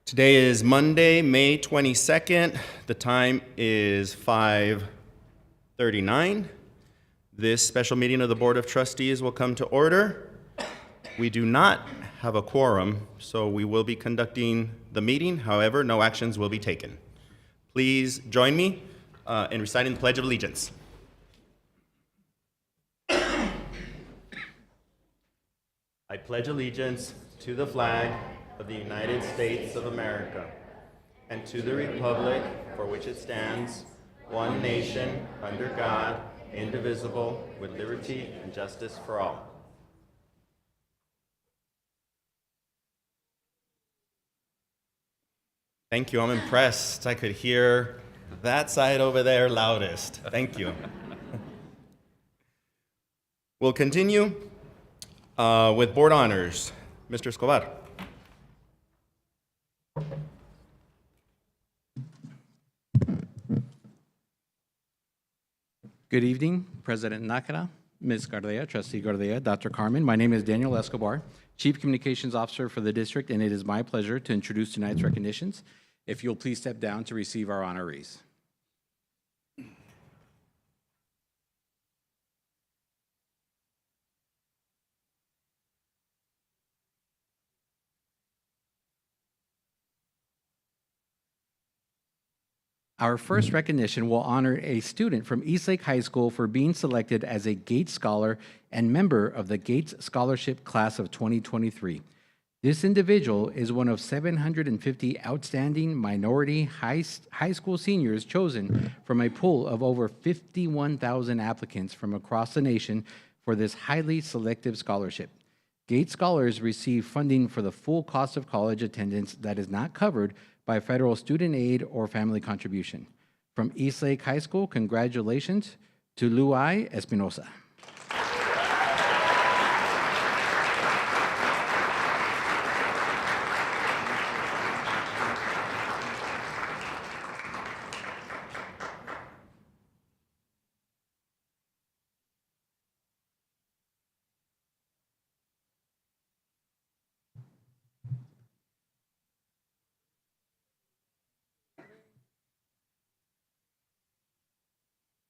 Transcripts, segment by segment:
Today is Monday, May 22nd. The time is 5:39. This special meeting of the Board of Trustees will come to order. We do not have a quorum, so we will be conducting the meeting. However, no actions will be taken. Please join me in reciting the Pledge of Allegiance. I pledge allegiance to the flag of the United States of America and to the republic for which it stands, one nation, under God, indivisible, with liberty and justice for all. Thank you. I'm impressed. I could hear that side over there loudest. Thank you. We'll continue with board honors. Mr. Escobar. Good evening, President Nakara, Ms. Gardea, Trustee Gardea, Dr. Carmen. My name is Daniel Escobar, Chief Communications Officer for the district, and it is my pleasure to introduce tonight's recognitions. If you'll please step down to receive our honorees. Our first recognition will honor a student from Eastlake High School for being selected as a Gates Scholar and member of the Gates Scholarship Class of 2023. This individual is one of 750 outstanding minority high school seniors chosen from a pool of over 51,000 applicants from across the nation for this highly selective scholarship. Gates Scholars receive funding for the full cost of college attendance that is not covered by federal student aid or family contribution. From Eastlake High School, congratulations to Luai Espinosa.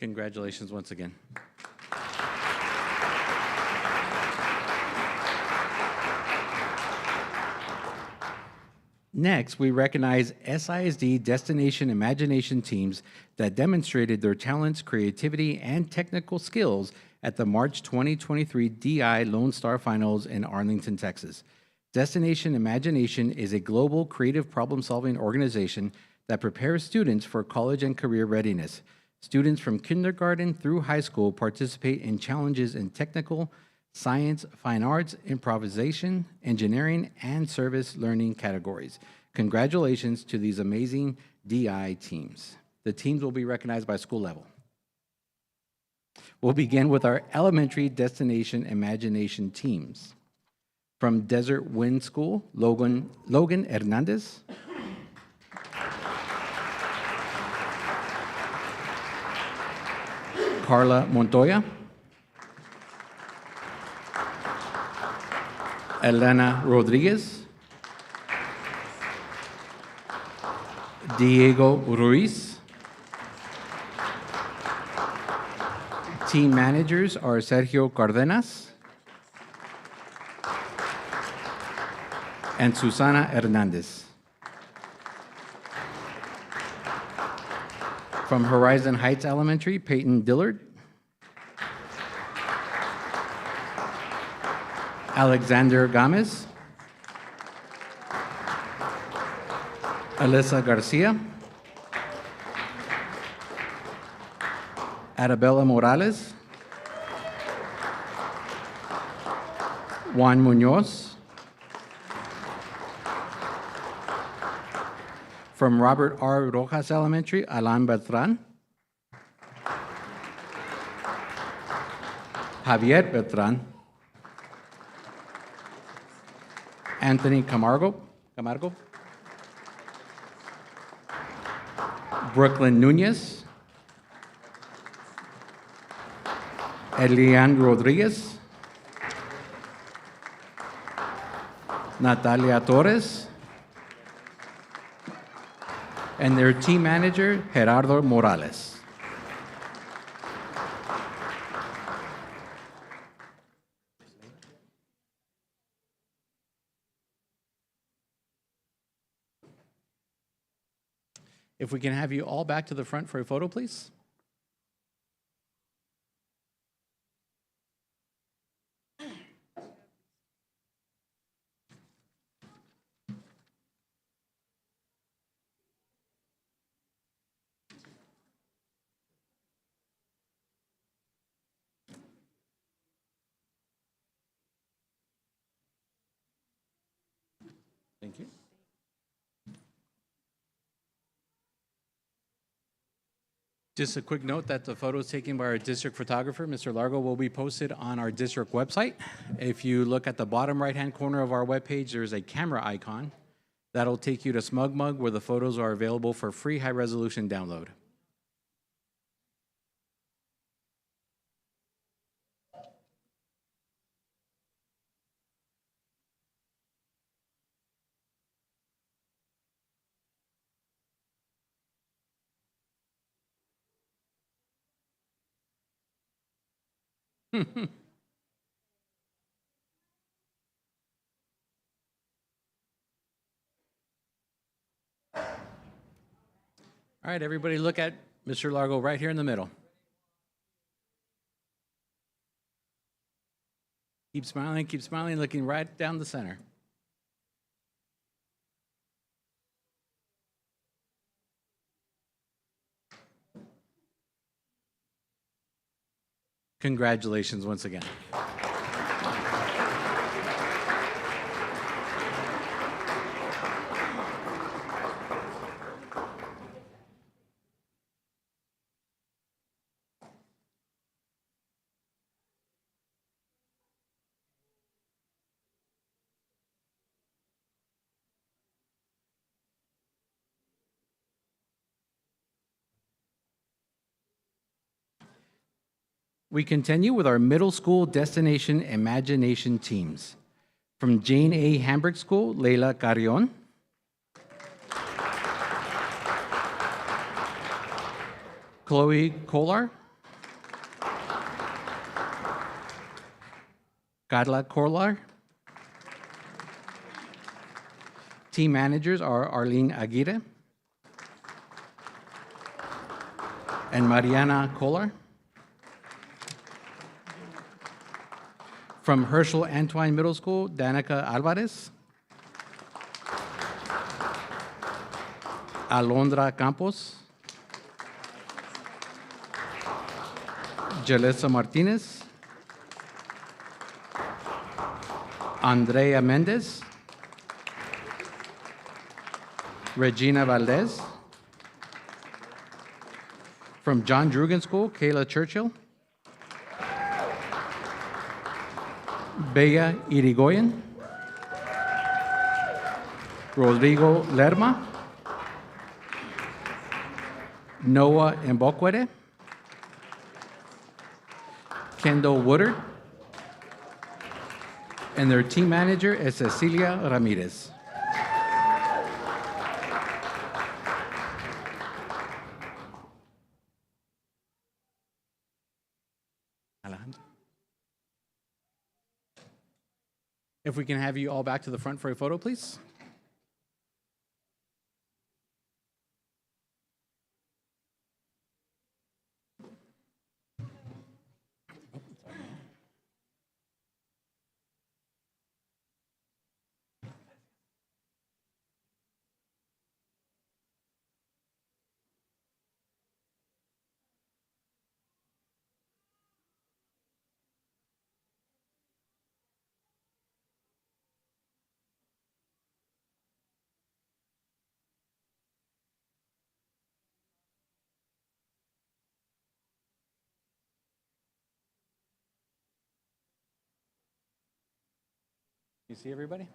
Congratulations once again. Next, we recognize SISD Destination Imagination teams that demonstrated their talents, creativity, and technical skills at the March 2023 DI Lone Star Finals in Arlington, Texas. Destination Imagination is a global creative problem-solving organization that prepares students for college and career readiness. Students from kindergarten through high school participate in challenges in technical, science, fine arts, improvisation, engineering, and service learning categories. Congratulations to these amazing DI teams. The teams will be recognized by school level. We'll begin with our elementary Destination Imagination teams. From Desert Wind School, Logan Hernandez. Carla Montoya, Elena Rodriguez, Diego Ruiz. Team managers are Sergio Cardenas and Susana Hernandez. From Horizon Heights Elementary, Peyton Dillard, Alexander Gomez, Alyssa Garcia, Arabella Morales, Juan Munoz. From Robert R. Rojas Elementary, Alan Beltran, Javier Beltran, Anthony Camargo, Brooklyn Nunez, Elian Rodriguez, Natalia Torres, and their team manager, Gerardo Morales. If we can have you all back to the front for a photo, please. Thank you. Just a quick note that the photos taken by our district photographer, Mr. Largo, will be posted on our district website. If you look at the bottom right-hand corner of our webpage, there's a camera icon. That'll take you to SmugMug, where the photos are available for free high-resolution download. All right, everybody look at Mr. Largo right here in the middle. Keep smiling, looking right down the center. Congratulations once again. We continue with our middle school destination imagination teams. From Jane A. Hamburg School, Leila Carrion. Chloe Kolar. Carla Kolar. Team managers are Arlene Aguirre and Mariana Kolar. From Herschel Antoine Middle School, Danica Alvarez. Alondra Campos. Jalissa Martinez. Andrea Mendez. Regina Valdez. From John Drugan School, Kayla Churchill. Bella Irigoyen. Rodrigo Lerma. Noah Mbokwere. Kendall Woodard. And their team manager is Cecilia Ramirez. Alejandro. If we can have you all back to the front for a photo, please. You see everybody?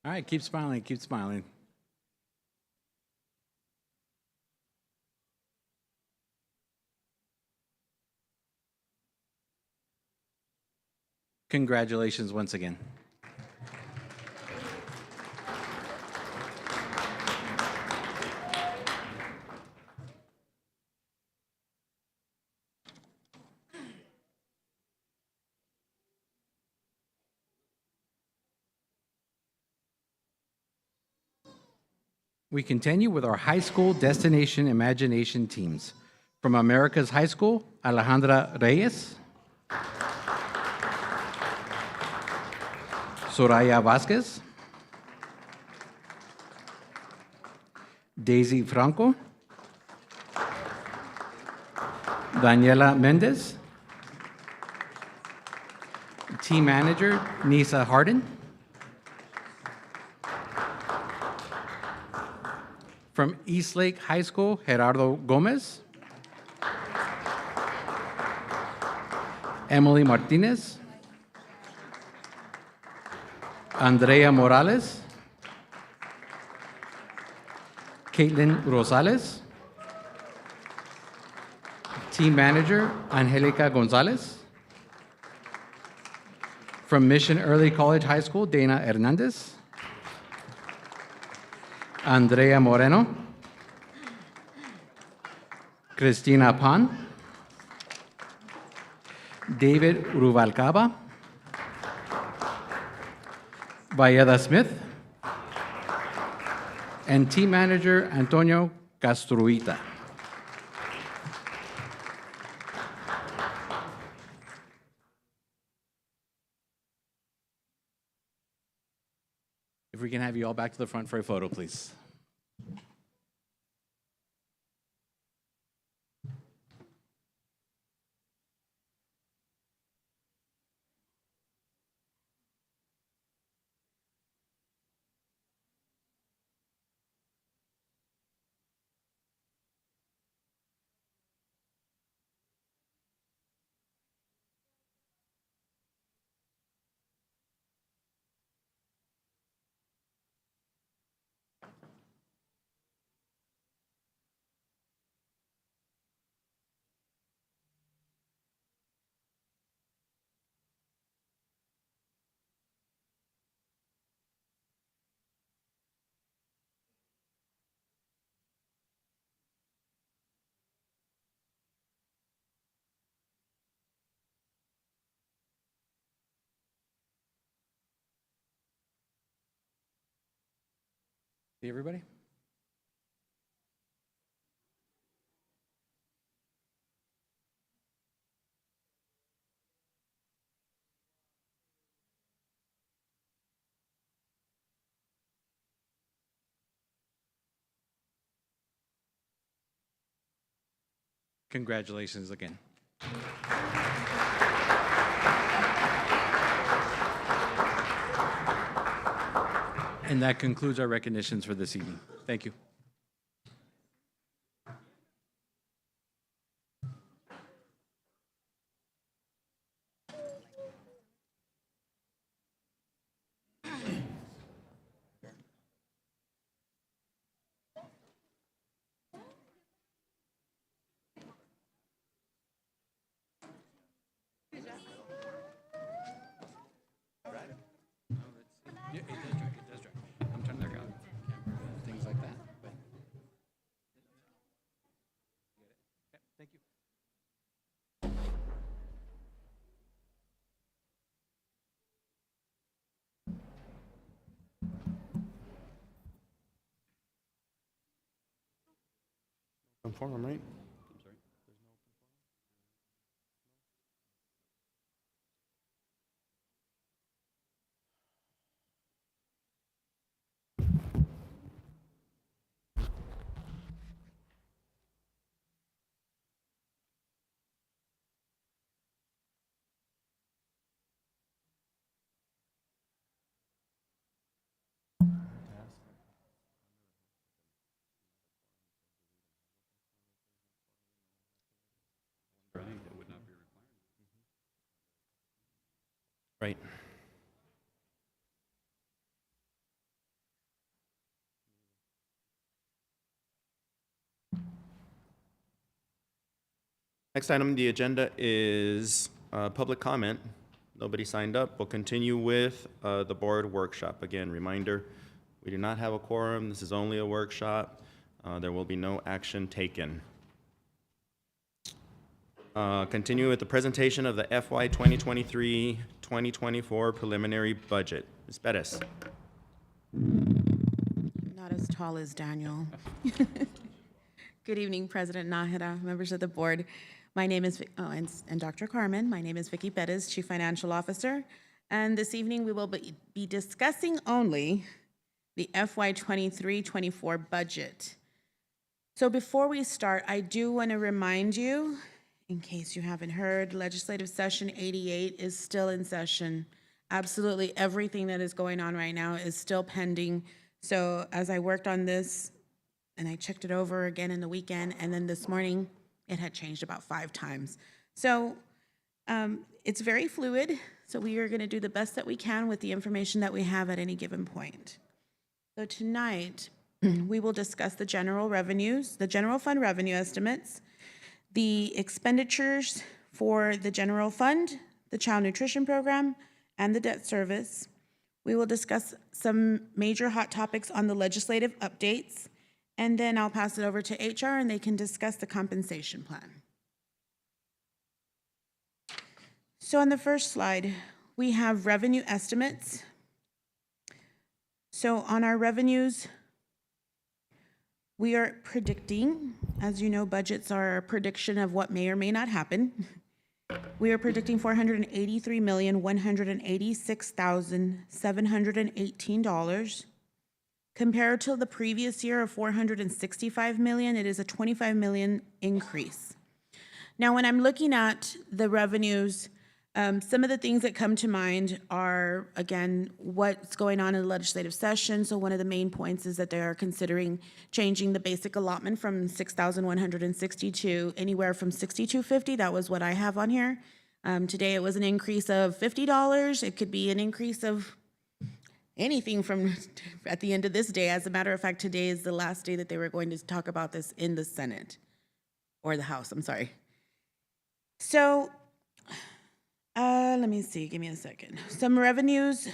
All right, keep smiling, keep smiling. Congratulations once again. We continue with our high school destination imagination teams. From America's High School, Alejandra Reyes, Soraya Vasquez, Daisy Franco, Daniela Mendez, team manager Nisa Harden, from Eastlake High School, Gerardo Gomez, Emily Martinez, Andrea Morales, Caitlin Rosales, team manager Angelica Gonzalez, from Mission Early College High School, Dana Hernandez, Andrea Moreno, Cristina Pan, David Rubalcaba, Valleda Smith, and team manager Antonio Castruita. If we can have you all back to the front for a photo, please. See everybody? Congratulations again. And that concludes our recognitions for this evening. Thank you. Yeah, it does drag. I'm trying to figure out camera, things like that. But yeah, thank you. Forum, right? Right. Next item on the agenda is public comment. Nobody signed up. We'll continue with the board workshop. Again, reminder, we do not have a quorum. This is only a workshop. There will be no action taken. Continue with the presentation of the FY 2023-2024 preliminary budget. Ms. Bettis. Not as tall as Daniel. Good evening, President Nájera, members of the board. My name is, and Dr. Carmen. My name is Vicki Bettis, Chief Financial Officer. And this evening, we will be discussing only the FY 23-24 budget. So before we start, I do want to remind you, in case you haven't heard, legislative session 88 is still in session. Absolutely everything that is going on right now is still pending. So as I worked on this, and I checked it over again in the weekend, and then this morning, it had changed about 5 times. So it's very fluid, so we are gonna do the best that we can with the information that we have at any given point. So tonight, we will discuss the general revenues, the general fund revenue estimates, the expenditures for the general fund, the child nutrition program, and the debt service. We will discuss some major hot topics on the legislative updates, and then I'll pass it over to HR and they can discuss the compensation plan. So on the first slide, we have revenue estimates. So on our revenues, we are predicting, as you know, budgets are a prediction of what may or may not happen. We are predicting $483,186,718. Compared to the previous year of $465 million, it is a $25 million increase. Now, when I'm looking at the revenues, some of the things that come to mind are, again, what's going on in the legislative session. So one of the main points is that they are considering changing the basic allotment from $6,160 to anywhere from $6,250. That was what I have on here. Today it was an increase of $50. It could be an increase of anything from at the end of this day. As a matter of fact, today is the last day that they were going to talk about this in the Senate, or the House, I'm sorry. So, let me see, give me a second. Some revenues,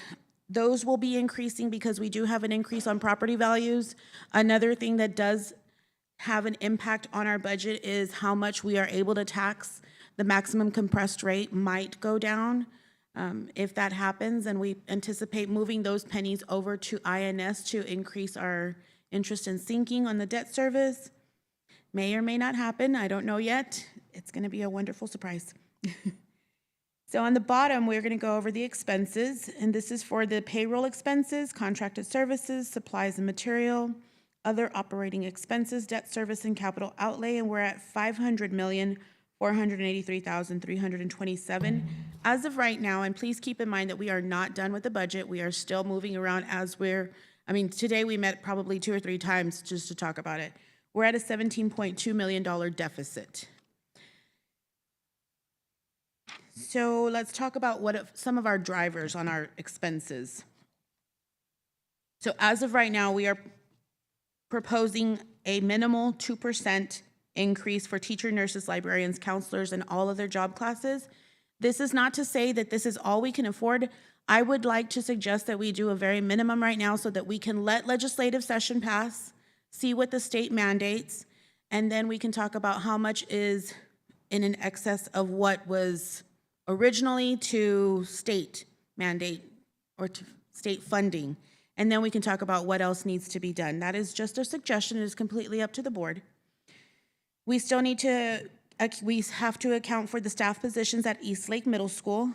those will be increasing because we do have an increase on property values. Another thing that does have an impact on our budget is how much we are able to tax. The maximum compressed rate might go down. If that happens, and we anticipate moving those pennies over to INS to increase our interest in sinking on the debt service. May or may not happen, I don't know yet. It's gonna be a wonderful surprise. So on the bottom, we're gonna go over the expenses, and this is for the payroll expenses, contracted services, supplies and material, other operating expenses, debt service and capital outlay, and we're at $500,483,327. As of right now, and please keep in mind that we are not done with the budget. We are still moving around as today we met probably 2 or 3 times just to talk about it. We're at a $17.2 million deficit. So let's talk about some of our drivers on our expenses. So as of right now, we are proposing a minimal 2% increase for teacher, nurses, librarians, counselors, and all of their job classes. This is not to say that this is all we can afford. I would like to suggest that we do a very minimum right now so that we can let legislative session pass, see what the state mandates, and then we can talk about how much is in an excess of what was originally to state mandate or to state funding. And then we can talk about what else needs to be done. That is just a suggestion. It is completely up to the board. We still need to, we have to account for the staff positions at Eastlake Middle School.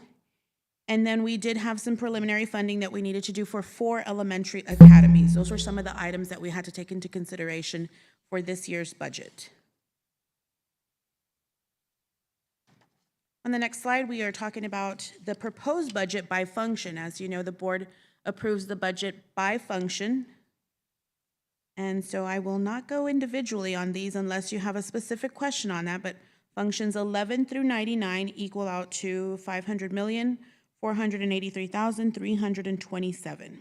And then we did have some preliminary funding that we needed to do for 4 elementary academies. Those were some of the items that we had to take into consideration for this year's budget. On the next slide, we are talking about the proposed budget by function. As you know, the board approves the budget by function. And so I will not go individually on these unless you have a specific question on that, but functions 11 through 99 equal out to $500,483,327.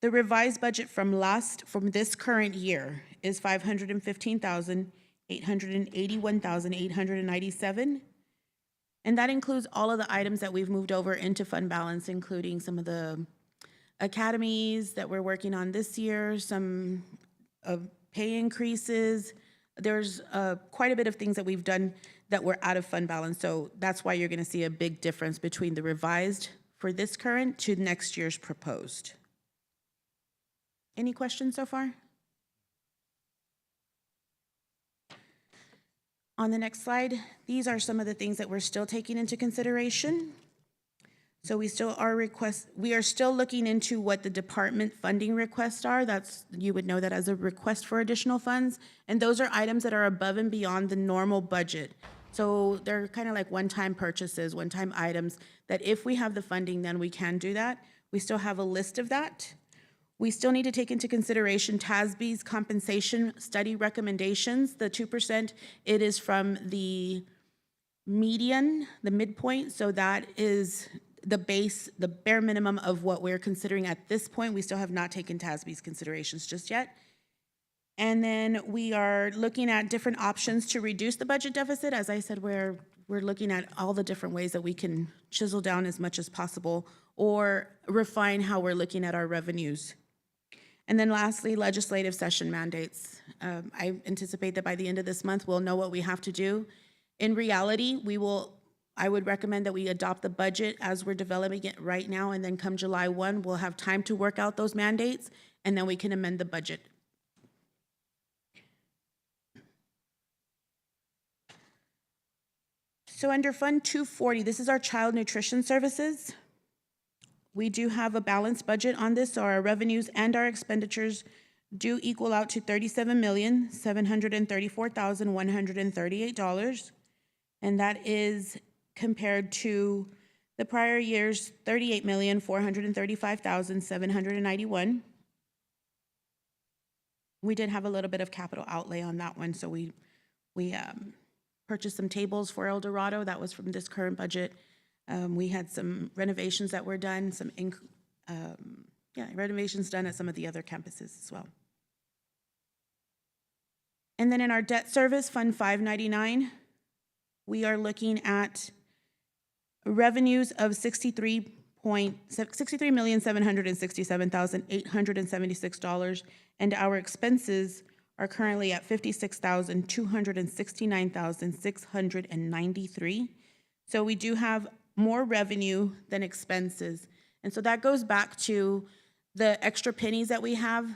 The revised budget from this current year is $515,000 $881,897. And that includes all of the items that we've moved over into fund balance, including some of the academies that we're working on this year, some pay increases. There's quite a bit of things that we've done that were out of fund balance. So that's why you're going to see a big difference between the revised for this current to next year's proposed. Any questions so far? On the next slide, these are some of the things that we're still taking into consideration. So we are still looking into what the department funding requests are. You would know that as a request for additional funds. And those are items that are above and beyond the normal budget. So they're kind of like one-time purchases, one-time items that if we have the funding, then we can do that. We still have a list of that. We still need to take into consideration TASB's compensation study recommendations. The 2%, it is from the median, the midpoint, so that is the base, the bare minimum of what we're considering at this point. We still have not taken TASB's considerations just yet. And then we are looking at different options to reduce the budget deficit. As I said, we're looking at all the different ways that we can chisel down as much as possible or refine how we're looking at our revenues. And then lastly, legislative session mandates. I anticipate that by the end of this month, we'll know what we have to do. In reality, I would recommend that we adopt the budget as we're developing it right now, and then come July 1, we'll have time to work out those mandates, and then we can amend the budget. So under Fund 240, this is our child nutrition services. We do have a balanced budget on this, so our revenues and our expenditures do equal out to $37,734,138. And that is compared to the prior year's $38,435,791. We did have a little bit of capital outlay on that one, so we purchased some tables for El Dorado. That was from this current budget. We had some renovations that were done, renovations done at some of the other campuses as well. And then in our debt service, Fund 599, we are looking at revenues of $63,767,876, and our expenses are currently at $56,269,693. So we do have more revenue than expenses. And so that goes back to the extra pennies that we have.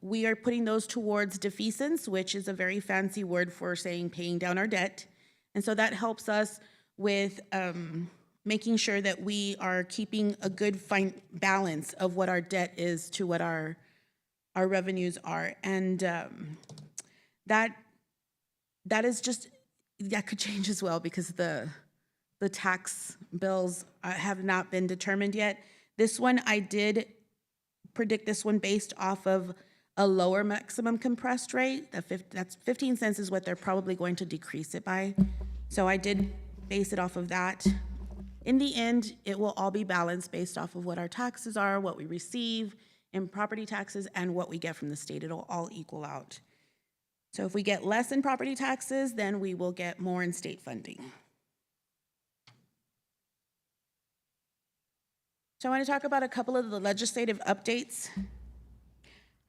We are putting those towards defeasance, which is a very fancy word for saying paying down our debt. And so that helps us with making sure that we are keeping a good fine balance of what our debt is to what our revenues are. And that is just, that could change as well because the tax bills have not been determined yet. This one, I did predict this one based off of a lower maximum compressed rate. That's 15 cents is what they're probably going to decrease it by. So I did base it off of that. In the end, it will all be balanced based off of what our taxes are, what we receive in property taxes, and what we get from the state. It'll all equal out. So if we get less in property taxes, then we will get more in state funding. So I want to talk about a couple of the legislative updates.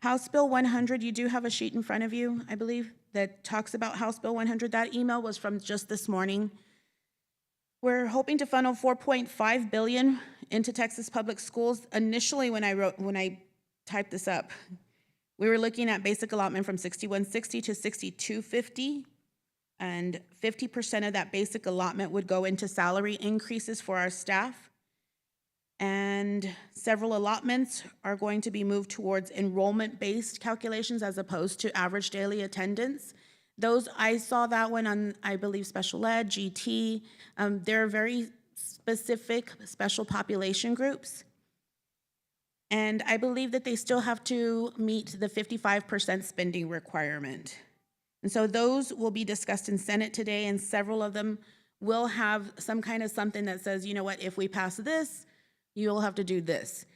House Bill 100, you do have a sheet in front of you, I believe, that talks about House Bill 100. That email was from just this morning. We're hoping to funnel $4.5 billion into Texas public schools. Initially, when I typed this up, we were looking at basic allotment from $61.60 to $62.50, and 50% of that basic allotment would go into salary increases for our staff. And several allotments are going to be moved towards enrollment-based calculations as opposed to average daily attendance. Those, I saw that one on, I believe, special ed, GT. They're very specific special population groups. And I believe that they still have to meet the 55% spending requirement. And so those will be discussed in Senate today, and several of them will have some kind of something that says, you know what, if we pass this, you'll have to do this.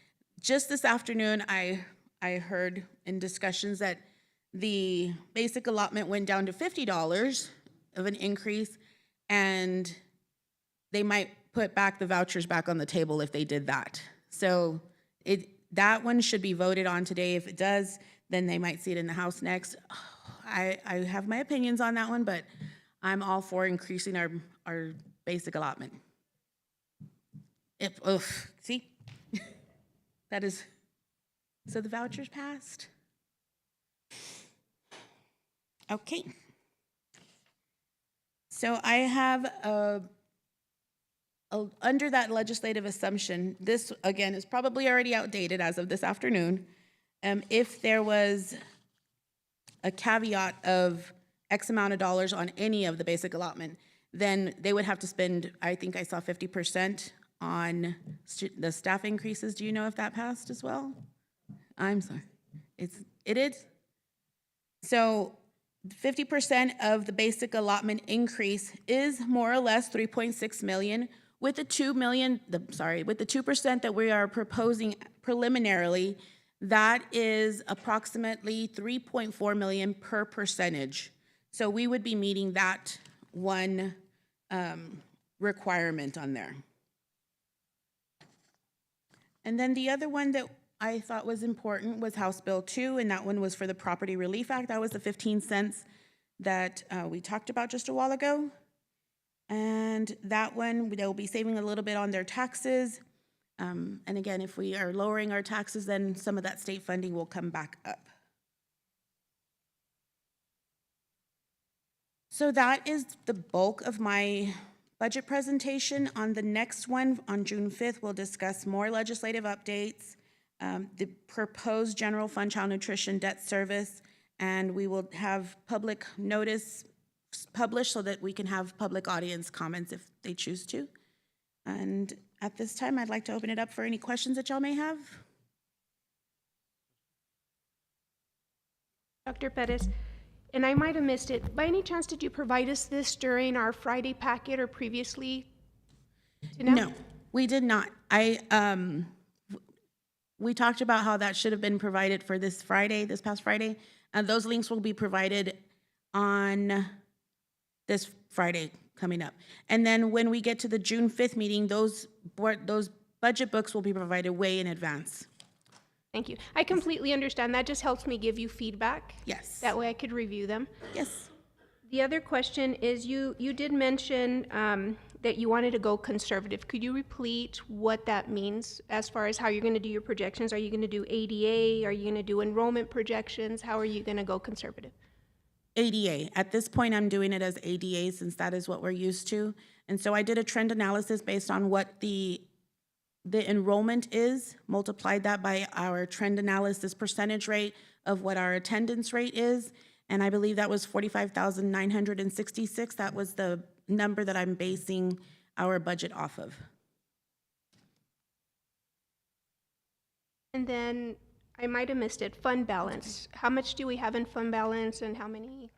Just this afternoon, I heard in discussions that the basic allotment went down to $50 of an increase, and they might put back the vouchers back on the table if they did that. So that one should be voted on today. If it does, then they might see it in the House next. I have my opinions on that one, but I'm all for increasing our basic allotment. See? That is, so the vouchers passed? Okay. So I have under that legislative assumption, this again is probably already outdated as of this afternoon. If there was a caveat of X amount of dollars on any of the basic allotment, then they would have to spend, I think I saw 50% on the staff increases. Do you know if that passed as well? I'm sorry. It is? So 50% of the basic allotment increase is more or less 3.6 million. With the 2% that we are proposing preliminarily, that is approximately 3.4 million per percentage. So we would be meeting that one requirement on there. And then the other one that I thought was important was House Bill 2, and that one was for the Property Relief Act. That was the 15 cents that we talked about just a while ago. And that one, they'll be saving a little bit on their taxes. And again, if we are lowering our taxes, then some of that state funding will come back up. So that is the bulk of my budget presentation. On the next one, on June 5th, we'll discuss more legislative updates, the proposed general fund child nutrition debt service, and we will have public notice published so that we can have public audience comments if they choose to. And at this time, I'd like to open it up for any questions that y'all may have. Dr. Perez, and I might have missed it. By any chance, did you provide us this during our Friday packet or previously to now? No, we did not. We talked about how that should have been provided for this past Friday, and those links will be provided on this Friday coming up. And then when we get to the June 5th meeting, those budget books will be provided way in advance. Thank you. I completely understand. That just helps me give you feedback. Yes. That way I could review them. Yes. The other question is you did mention that you wanted to go conservative. Could you repeat what that means as far as how you're going to do your projections? Are you going to do ADA? Are you going to do enrollment projections? How are you going to go conservative? ADA. At this point, I'm doing it as ADA since that is what we're used to. And so I did a trend analysis based on what the enrollment is, multiplied that by our trend analysis percentage rate of what our attendance rate is. And I believe that was 45,966. That was the number that I'm basing our budget off of. And then I might have missed it, fund balance. How much do we have in fund balance and how many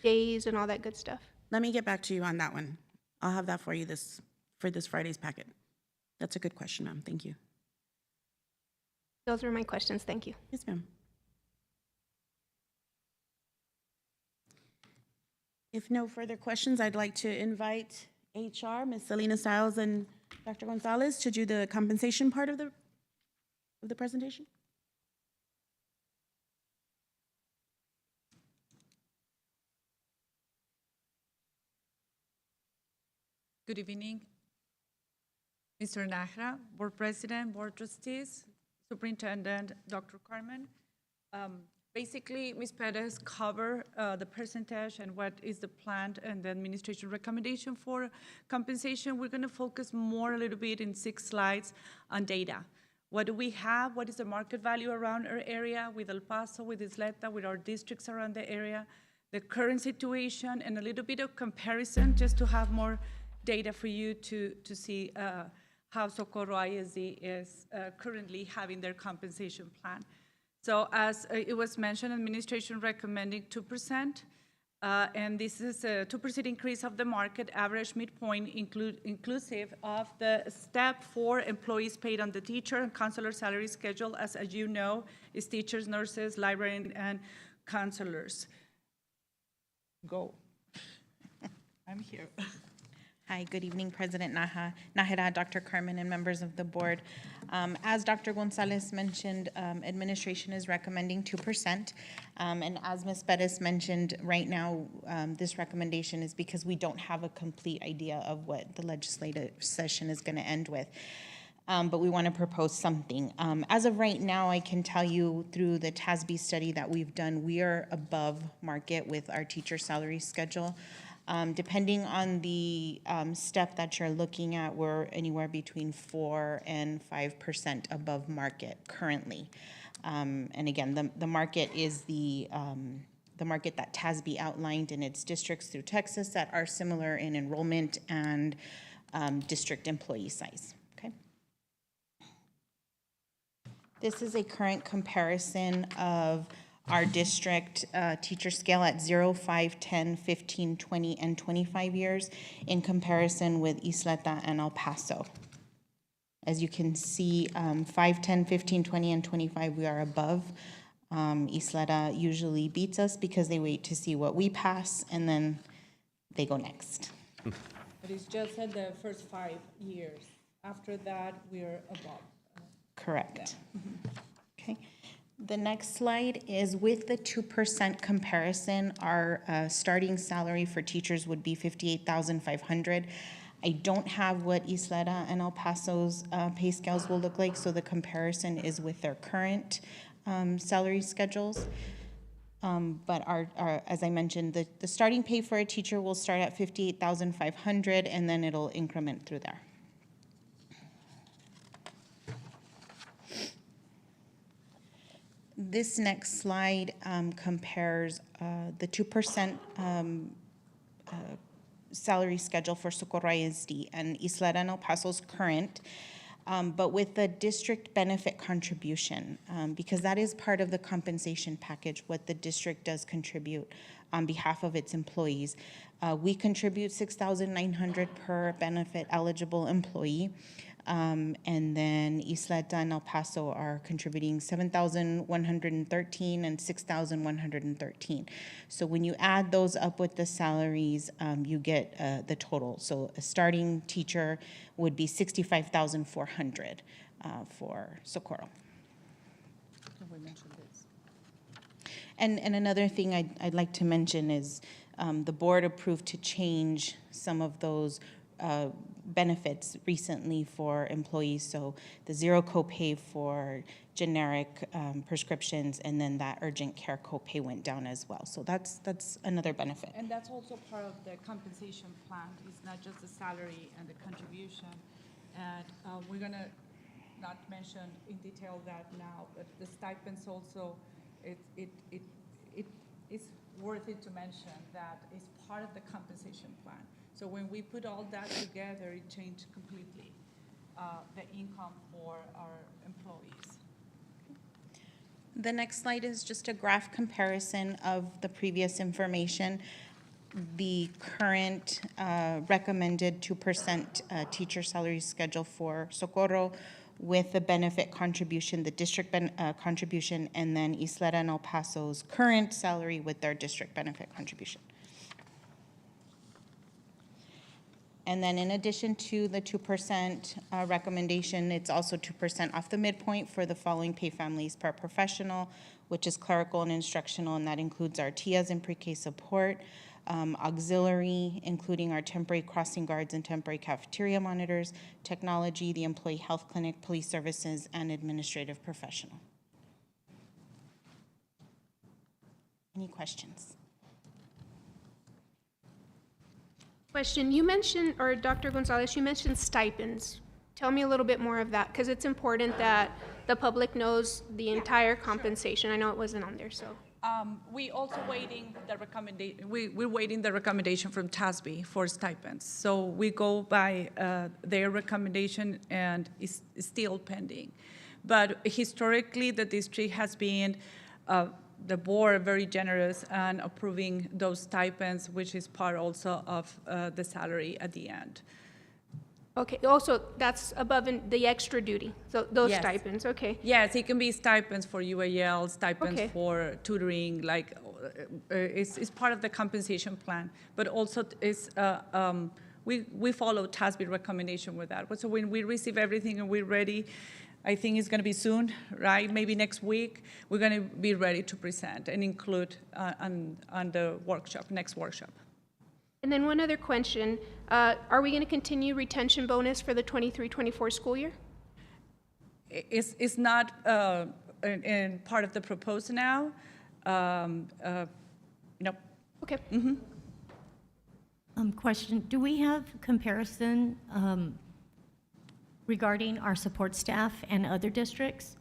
days and all that good stuff? Let me get back to you on that one. I'll have that for you for this Friday's packet. That's a good question, ma'am. Thank you. Those were my questions. Thank you. Yes, ma'am. If no further questions, I'd like to invite HR, Ms. Selena Stiles and Dr. Gonzalez to do the compensation part of the presentation. Good evening, Mr. Nahra, Board President, Board Trustees, Superintendent Dr. Carmen. Basically, Ms. Perez covered the percentage and what is the plan and the administration recommendation for compensation. We're going to focus more a little bit in 6 slides on data. What do we have? What is the market value around our area with El Paso, with Isleta, with our districts around the area, the current situation, and a little bit of comparison just to have more data for you to see how Socorro ISD is currently having their compensation plan. So as it was mentioned, administration recommending 2%, and this is a 2% increase of the market average midpoint inclusive of the step 4 employees paid on the teacher and counselor salary schedule, as you know, is teachers, nurses, librarian, and counselors. Go. I'm here. Hi, good evening, President Nájera, Dr. Carmen, and members of the board. As Dr. Gonzalez mentioned, administration is recommending 2%. And as Ms. Bettis mentioned, right now, this recommendation is because we don't have a complete idea of what the legislative session is going to end with. But we want to propose something. As of right now, I can tell you through the TASB study that we've done, we are above market with our teacher salary schedule. Depending on the step that you're looking at, we're anywhere between 4 and 5% above market currently. And again, the market is the market that TASB outlined in its districts through Texas that are similar in enrollment and district employee size. Okay. This is a current comparison of our district teacher scale at 0, 5, 10, 15, 20, and 25 years in comparison with Isleta and El Paso. As you can see, 5, 10, 15, 20, and 25, we are above. Isleta usually beats us because they wait to see what we pass, and then they go next. But it's just at the first 5 years. After that, we're above. Correct. Okay. The next slide is with the 2% comparison, our starting salary for teachers would be $58,500. I don't have what Isleta and El Paso's pay scales will look like, so the comparison is with their current salary schedules. But as I mentioned, the starting pay for a teacher will start at $58,500, and then it'll increment through there. This next slide compares the 2% salary schedule for Socorro ISD and Isleta and El Paso's current, but with the district benefit contribution, because that is part of the compensation package, what the district does contribute on behalf of its employees. We contribute $6,900 per benefit eligible employee. And then Isleta and El Paso are contributing $7,113 and $6,113. So when you add those up with the salaries, you get the total. So a starting teacher would be $65,400 for Socorro. We mentioned this. And another thing I'd like to mention is the board approved to change some of those benefits recently for employees, so the zero copay for generic prescriptions, and then that urgent care copay went down as well. So that's another benefit. And that's also part of the compensation plan. It's not just the salary and the contribution. And we're gonna not mention in detail that now, but the stipends also, it's worth it to mention that it's part of the compensation plan. So when we put all that together, it changed completely the income for our employees. The next slide is just a graph comparison of the previous information. The current recommended 2% teacher salary schedule for Socorro with the benefit contribution, the district contribution, and then Isleta and El Paso's current salary with their district benefit contribution. And then in addition to the 2% recommendation, it's also 2% off the midpoint for the following pay families: paraprofessional, which is clerical and instructional, and that includes our TIAs and pre-K support, auxiliary, including our temporary crossing guards and temporary cafeteria monitors, technology, the employee health clinic, police services, and administrative professional. Any questions? Question, you mentioned, or Dr. Gonzalez, you mentioned stipends. Tell me a little bit more of that, because it's important that the public knows the entire compensation. I know it wasn't on there, so. We also waiting the recommendation. We're waiting the recommendation from TASB for stipends. So we go by their recommendation, and it's still pending. But historically, the district has been the board very generous and approving those stipends, which is part also of the salary at the end. Okay, also, that's above the extra duty, so those Yes. stipends, okay. Yes, it can be stipends for UAL, stipends Okay. for tutoring, like, it's part of the compensation plan, but also we follow TASB recommendation with that. So when we receive everything and we're ready, I think it's gonna be soon, right? Maybe next week, we're gonna be ready to present and include on the workshop, next workshop. And then one other question, are we gonna continue retention bonus for the 23-24 school year? It's not in part of the proposal now. Nope. Okay. Question, do we have comparison regarding our support staff and other districts?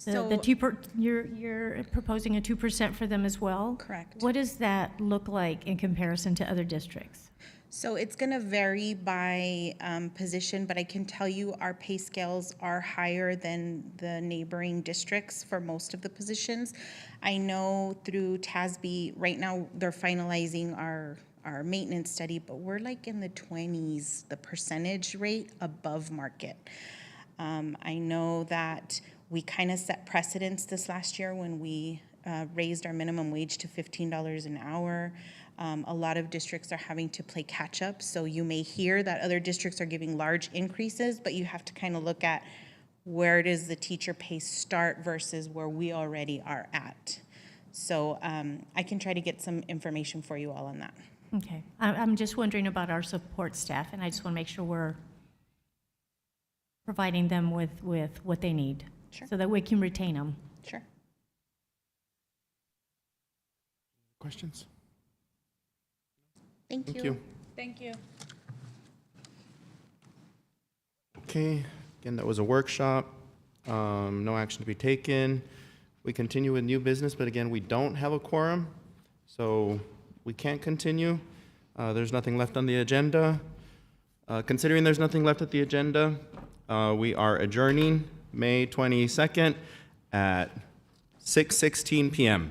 The 2%, you're proposing a 2% for them as well? Correct. What does that look like in comparison to other districts? So it's going to vary by position, but I can tell you our pay scales are higher than the neighboring districts for most of the positions. I know through TASB, right now, they're finalizing our maintenance study, but we're like in the 20s, the percentage rate above market. I know that we kind of set precedents this last year when we raised our minimum wage to $15 an hour. A lot of districts are having to play catch up, so you may hear that other districts are giving large increases, but you have to kind of look at where does the teacher pay start versus where we already are at. So I can try to get some information for you all on that. Okay, I'm just wondering about our support staff, and I just want to make sure we're providing them with what they need. Sure. So that we can retain them. Sure. Questions? Thank Thank you. you. Thank you. Okay, again, that was a workshop. No action to be taken. We continue with new business, but again, we don't have a quorum, so we can't continue. There's nothing left on the agenda. Considering there's nothing left at the agenda, we are adjourning May 22nd at 6:16 p.m.